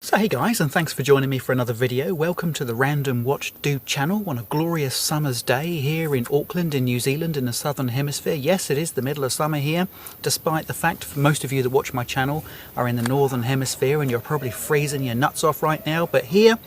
So hey guys, and thanks for joining me for another video. Welcome to the Random Watch Dude channel on a glorious summer's day here in Auckland in New Zealand in the southern hemisphere. Yes, it is the middle of summer here, despite the fact most of you that watch my channel are in the northern hemisphere and you're probably freezing your nuts off right now. But here,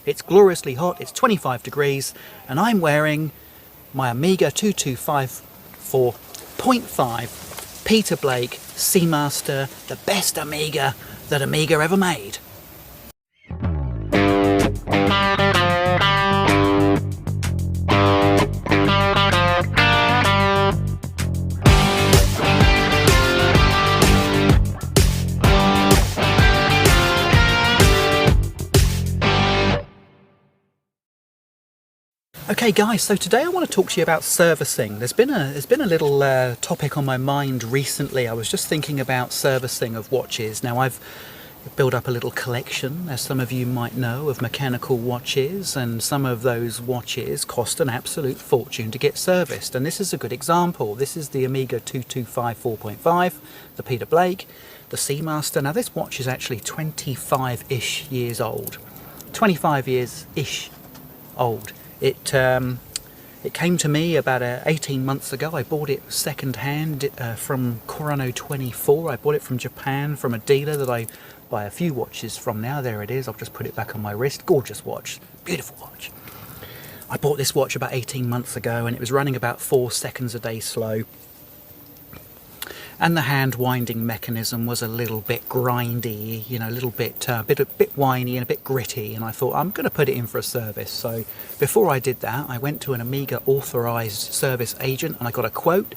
it's gloriously hot, it's 25 degrees, and I'm wearing my Omega 2254.5 Peter Blake Seamaster, the best Omega that Omega ever made. Okay guys, so today I want to talk to you about servicing. There's been a little topic on my mind recently. I was just thinking about servicing of watches. Now I've built up a little collection, as some of you might know, of mechanical watches, and some of those watches cost an absolute fortune to get serviced, and this is a good example. This is the Omega 2254.5, the Peter Blake, the Seamaster. Now this watch is actually 25-ish years old. 25 years-ish old. It came to me about 18 months ago. I bought it second hand from Corano 24. I bought it from Japan from a dealer that I buy a few watches from now. There it is. I'll just put it back on my wrist. Gorgeous watch. Beautiful watch. I bought this watch about 18 months ago and it was running about 4 seconds a day slow. And the hand winding mechanism was a little bit grindy, you know, a little bit, bit whiny and a bit gritty. And I thought, I'm going to put it in for a service. So before I did that, I went to an Omega authorized service agent and I got a quote.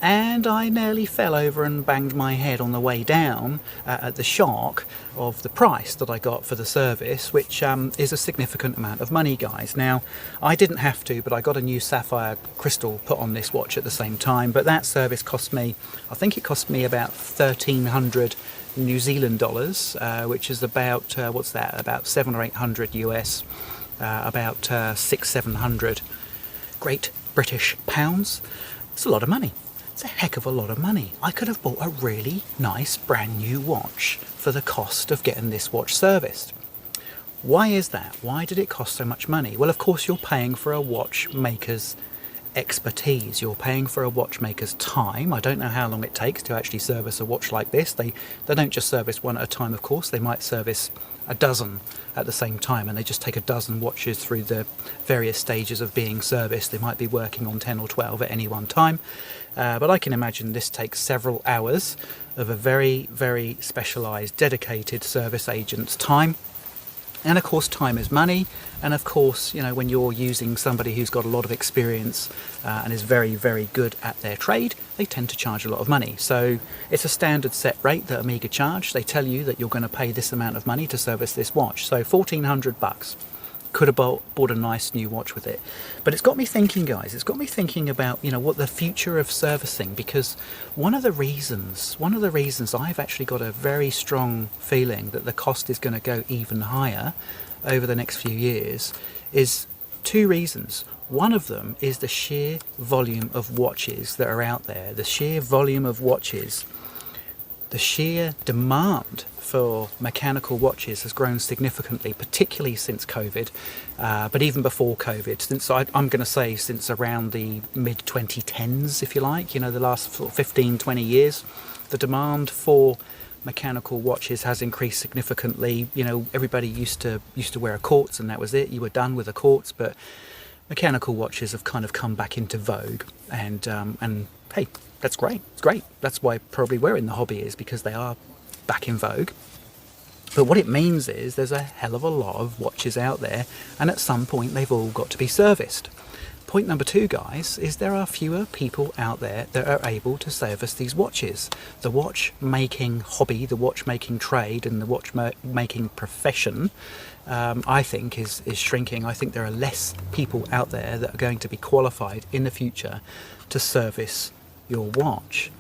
And I nearly fell over and banged my head on the way down at the shock of the price that I got for the service, which is a significant amount of money, guys. Now, I didn't have to, but I got a new sapphire crystal put on this watch at the same time. But that service cost me, I think it cost me about 1,300 New Zealand dollars, which is about, what's that, about 700 or 800 US, about 600-700 Great British pounds. It's a lot of money. It's a heck of a lot of money. I could have bought a really nice brand new watch for the cost of getting this watch serviced. Why is that? Why did it cost so much money? Well, of course, you're paying for a watchmaker's expertise. You're paying for a watchmaker's time. I don't know how long it takes to actually service a watch like this. They don't just service one at a time, of course. They might service a dozen at the same time, and they just take a dozen watches through the various stages of being serviced. They might be working on 10 or 12 at any one time. But I can imagine this takes several hours of a very, very specialised, dedicated service agent's time. And of course, time is money. And of course, you know, when you're using somebody who's got a lot of experience and is very, very good at their trade, they tend to charge a lot of money. So it's a standard set rate that Omega charge. They tell you that you're going to pay this amount of money to service this watch. So 1,400 bucks. Could have bought a nice new watch with it. But it's got me thinking, guys. It's got me thinking about, you know, what the future of servicing, because one of the reasons I've actually got a very strong feeling that the cost is going to go even higher over the next few years is two reasons. One of them is the sheer volume of watches that are out there, the sheer volume of watches. The sheer demand for mechanical watches has grown significantly, particularly since COVID, but even before COVID, since I'm going to say since around the mid-2010s, if you like, you know, the last 15, 20 years, the demand for mechanical watches has increased significantly. You know, everybody used to wear a quartz and that was it. You were done with a quartz, but mechanical watches have kind of come back into vogue, and hey, that's great. It's great. That's why probably we're in the hobby, is because they are back in vogue. But what it means is there's a hell of a lot of watches out there, and at some point they've all got to be serviced. Point number two, guys, is there are fewer people out there that are able to service these watches. The watchmaking hobby, the watchmaking trade, and the watchmaking profession, I think, is shrinking. I think there are less people out there that are going to be qualified in the future to service your watch.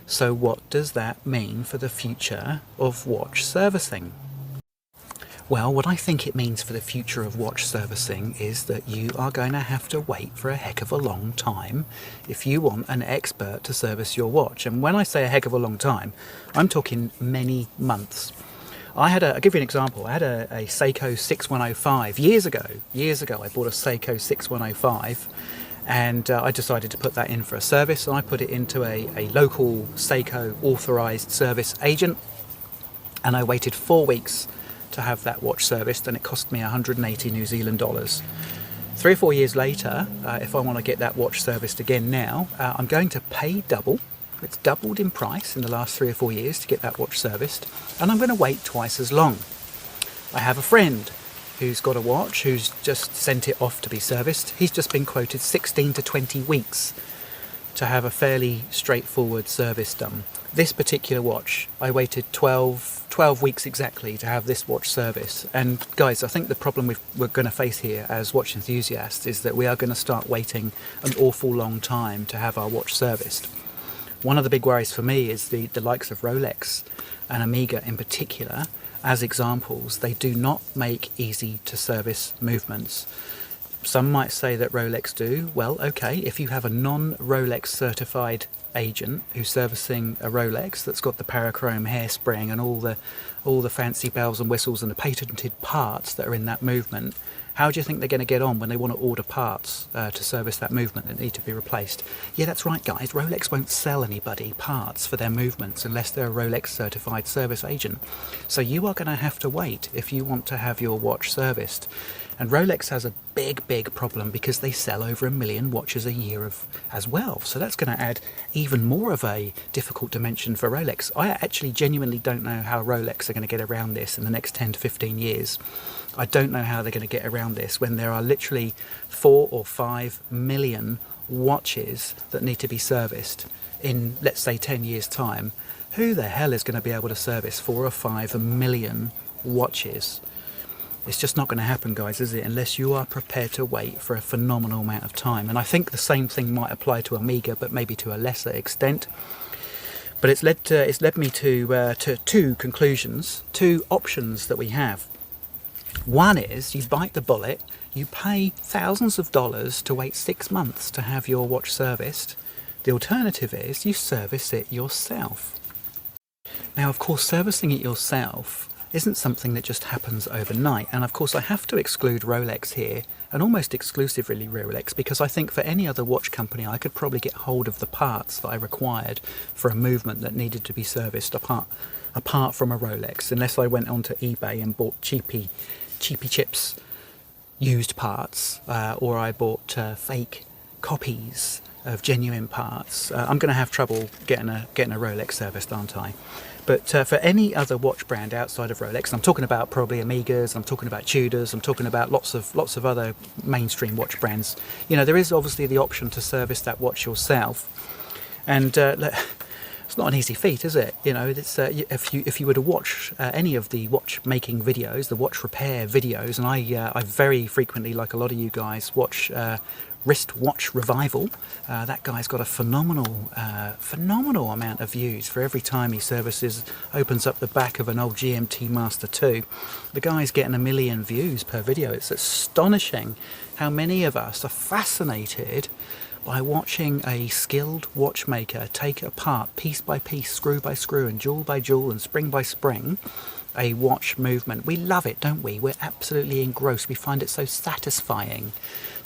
So what does that mean for the future of watch servicing? Well, what I think it means for the future of watch servicing is that you are going to have to wait for a heck of a long time if you want an expert to service your watch. And when I say a heck of a long time, I'm talking many months. I'll give you an example. I had a Seiko 6105 years ago. I bought a Seiko 6105, and I decided to put that in for a service. And I put it into a local Seiko authorised service agent, and I waited 4 weeks to have that watch serviced, and it cost me 180 New Zealand dollars. 3 or 4 years later, if I want to get that watch serviced again now, I'm going to pay double. It's doubled in price in the last 3 or 4 years to get that watch serviced, and I'm going to wait twice as long. I have a friend who's got a watch who's just sent it off to be serviced. He's just been quoted 16 to 20 weeks to have a fairly straightforward service done. This particular watch, I waited 12 weeks exactly to have this watch serviced. And guys, I think the problem we're going to face here as watch enthusiasts is that we are going to start waiting an awful long time to have our watch serviced. One of the big worries for me is the likes of Rolex and Omega in particular. As examples, they do not make easy to service movements. Some might say that Rolex do. Well, okay, if you have a non-Rolex certified agent who's servicing a Rolex that's got the parachrome hairspring and all the fancy bells and whistles and the patented parts that are in that movement, how do you think they're going to get on when they want to order parts to service that movement that need to be replaced? Yeah, that's right, guys. Rolex won't sell anybody parts for their movements unless they're a Rolex certified service agent. So you are going to have to wait if you want to have your watch serviced. And Rolex has a big problem because they sell over 1 million watches a year as well. So that's going to add even more of a difficult dimension for Rolex. I actually genuinely don't know how Rolex are going to get around this in the next 10 to 15 years. I don't know how they're going to get around this when there are literally 4 or 5 million watches that need to be serviced in, let's say, 10 years' time. Who the hell is going to be able to service 4 or 5 million watches? It's just not going to happen, guys, is it? Unless you are prepared to wait for a phenomenal amount of time. And I think the same thing might apply to Omega, but maybe to a lesser extent. But it's led me to 2 conclusions, 2 options that we have. One is you bite the bullet, you pay thousands of dollars to wait 6 months to have your watch serviced. The alternative is you service it yourself. Now, of course, servicing it yourself isn't something that just happens overnight. And of course, I have to exclude Rolex here, and almost exclusively Rolex, because I think for any other watch company, I could probably get hold of the parts that I required for a movement that needed to be serviced apart from a Rolex, unless I went onto eBay and bought cheapy chips used parts, or I bought fake copies of genuine parts. I'm going to have trouble getting a Rolex serviced, aren't I? But for any other watch brand outside of Rolex, and I'm talking about probably Omegas, I'm talking about Tudors, I'm talking about lots of other mainstream watch brands, you know, there is obviously the option to service that watch yourself. And it's not an easy feat, is it? You know, it's if you were to watch any of the watchmaking videos, the watch repair videos, and I very frequently, like a lot of you guys, watch Wristwatch Revival. That guy's got a phenomenal amount of views for every time he opens up the back of an old GMT Master 2. The guy's getting 1 million views per video. It's astonishing how many of us are fascinated by watching a skilled watchmaker take apart piece by piece, screw by screw, and jewel by jewel, and spring by spring, a watch movement. We love it, don't we? We're absolutely engrossed. We find it so satisfying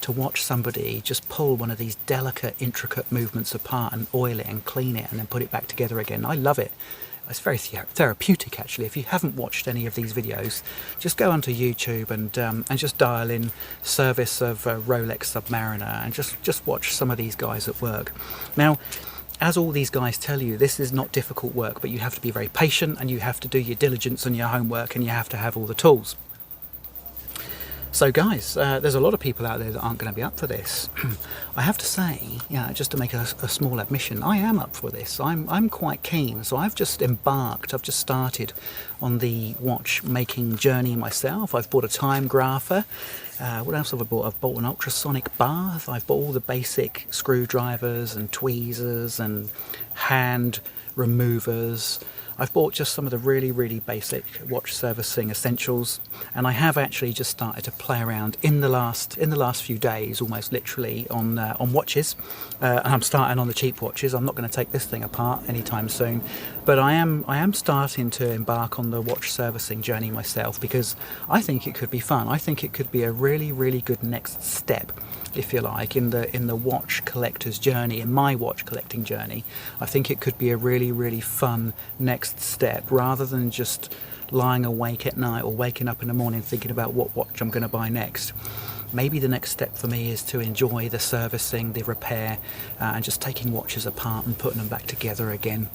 to watch somebody just pull one of these delicate, intricate movements apart and oil it and clean it and then put it back together again. I love it. It's very therapeutic, actually. If you haven't watched any of these videos, just go onto YouTube and just dial in service of Rolex Submariner and just watch some of these guys at work. Now, as all these guys tell you, this is not difficult work, but you have to be very patient and you have to do your diligence and your homework and you have to have all the tools. So guys, there's a lot of people out there that aren't going to be up for this. I have to say, just to make a small admission, I am up for this. I'm quite keen. So I've just started on the watchmaking journey myself. I've bought a time grapher. What else have I bought? I've bought an ultrasonic bath. I've bought all the basic screwdrivers and tweezers and hand removers. I've bought just some of the really basic watch servicing essentials, and I have actually just started to play around in the last few days, almost literally, on watches. And I'm starting on the cheap watches. I'm not going to take this thing apart anytime soon, but I am starting to embark on the watch servicing journey myself, because I think it could be fun. I think it could be a really good next step, if you like, in the watch collector's journey, in my watch collecting journey. I think it could be a really fun next step, rather than just lying awake at night or waking up in the morning thinking about what watch I'm going to buy next. Maybe the next step for me is to enjoy the servicing, the repair, and just taking watches apart and putting them back together again.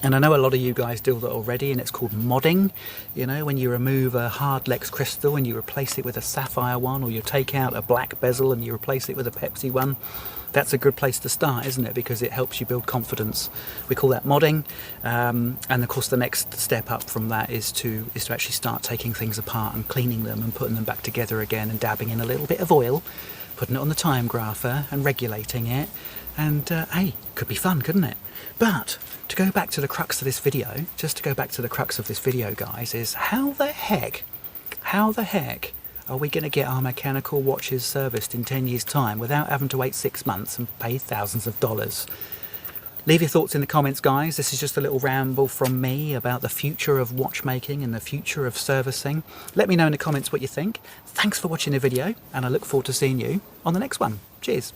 And I know a lot of you guys do that already, and it's called modding. You know, when you remove a hard Lex crystal and you replace it with a sapphire one, or you take out a black bezel and you replace it with a Pepsi one. That's a good place to start, isn't it? Because it helps you build confidence. We call that modding. And of course the next step up from that is to actually start taking things apart and cleaning them and putting them back together again, and dabbing in a little bit of oil, putting it on the time grapher and regulating it. And hey, could be fun, couldn't it? But to go back to the crux of this video, guys, is how the heck are we going to get our mechanical watches serviced in 10 years' time without having to wait 6 months and pay thousands of dollars? Leave your thoughts in the comments, guys. This is just a little ramble from me about the future of watchmaking and the future of servicing. Let me know in the comments what you think. Thanks for watching the video, and I look forward to seeing you on the next one. Cheers.